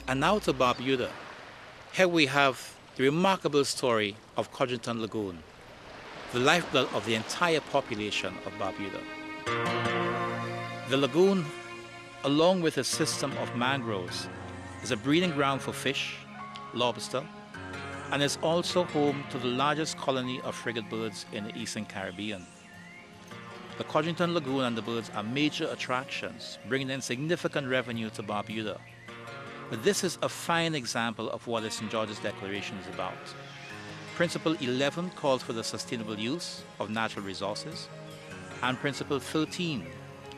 And now to Barbuda. Here we have the remarkable story of Codrington Lagoon, the lifeblood of the entire population of Barbuda. The lagoon, along with a system of mangroves, is a breeding ground for fish, lobster, and is also home to the largest colony of frigate birds in the Eastern Caribbean. The Codrington Lagoon and the birds are major attractions, bringing in significant revenue to Barbuda. But this is a fine example of what the St. George's Declaration is about. Principle 11 calls for the sustainable use of natural resources, and Principle 13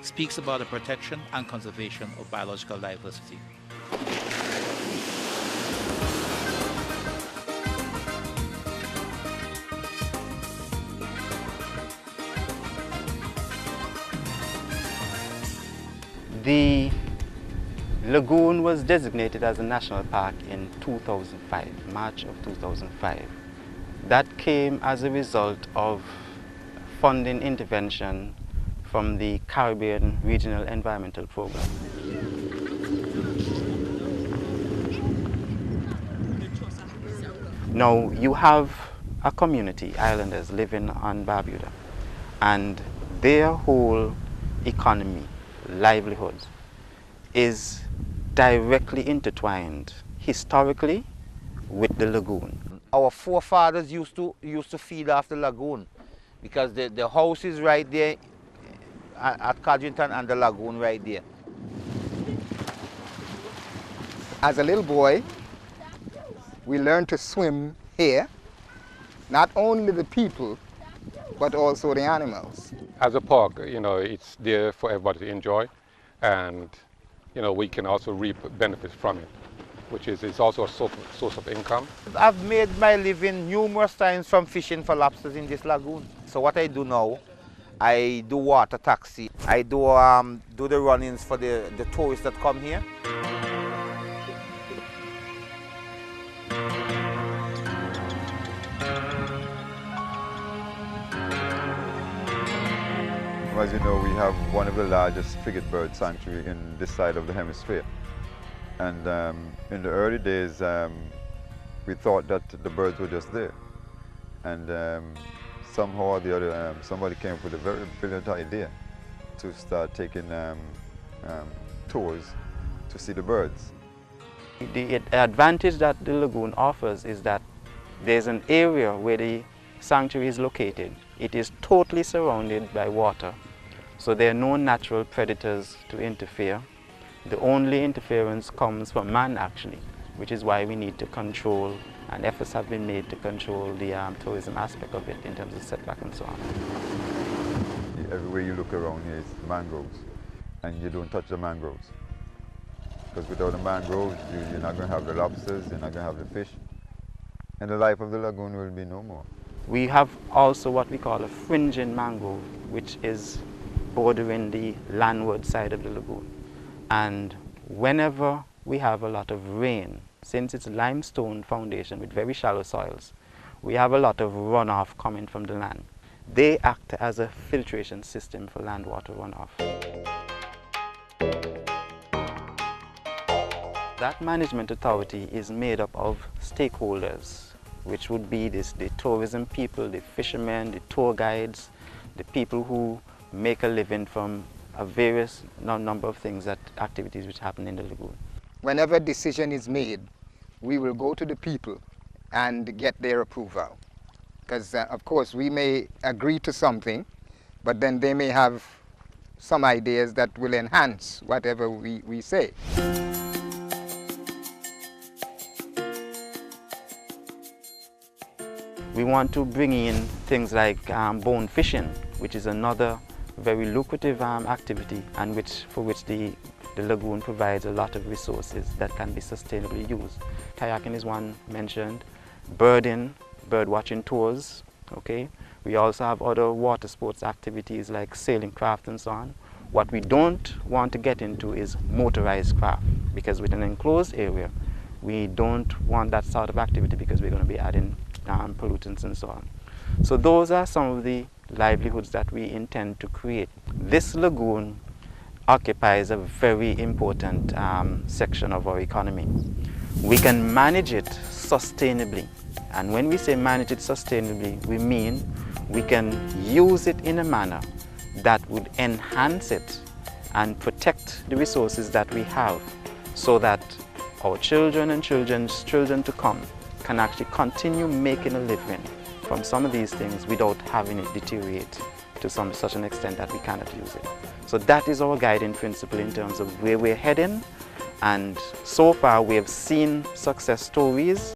speaks about the protection and conservation of biological diversity. The lagoon was designated as a national park in 2005, March of 2005. That came as a result of funding intervention from the Caribbean Regional Environmental Program. Now you have a community, islanders, living on Barbuda, and their whole economy, livelihoods, is directly intertwined historically with the lagoon. Our forefathers used to feed off the lagoon because the house is right there at Codrington and the lagoon right there. As a little boy, we learned to swim here, not only the people, but also the animals. As a park, it's there for everybody to enjoy, and we can also reap benefits from it, which is it's also a source of income. I've made my living numerous times from fishing for lobsters in this lagoon. So what I do now, I do water taxi. I do the run-ins for the tourists that come here. As you know, we have one of the largest frigate bird sanctuary in this side of the hemisphere. And in the early days, we thought that the birds were just there. And somehow or the other, somebody came up with a very brilliant idea to start taking tours to see the birds. The advantage that the lagoon offers is that there's an area where the sanctuary is located. It is totally surrounded by water, so there are no natural predators to interfere. The only interference comes from man, actually, which is why we need to control, and efforts have been made to control the tourism aspect of it in terms of setback and so on. Everywhere you look around here is mangroves, and you don't touch the mangroves. Because without the mangroves, you're not going to have the lobsters, you're not going to have the fish, and the life of the lagoon will be no more. We have also what we call a fringing mangrove, which is bordering the landward side of the lagoon. And whenever we have a lot of rain, since it's limestone foundation with very shallow soils, we have a lot of runoff coming from the land. They act as a filtration system for land water runoff. That management authority is made up of stakeholders, which would be the tourism people, the fishermen, the tour guides, the people who make a living from a various number of things, activities which happen in the lagoon. Whenever a decision is made, we will go to the people and get their approval. Because of course we may agree to something, but then they may have some ideas that will enhance whatever we say. We want to bring in things like bone fishing, which is another very lucrative activity, and for which the lagoon provides a lot of resources that can be sustainably used. Kayaking is one mentioned, birding, bird watching tours, okay? We also have other water sports activities like sailing craft and so on. What we don't want to get into is motorized craft, because with an enclosed area, we don't want that sort of activity because we're going to be adding pollutants and so on. So those are some of the livelihoods that we intend to create. This lagoon occupies a very important section of our economy. We can manage it sustainably. And when we say manage it sustainably, we mean we can use it in a manner that would enhance it and protect the resources that we have, so that our children and children's children to come can actually continue making a living from some of these things without having it deteriorate to such an extent that we cannot use it. So that is our guiding principle in terms of where we're heading, and so far we have seen success stories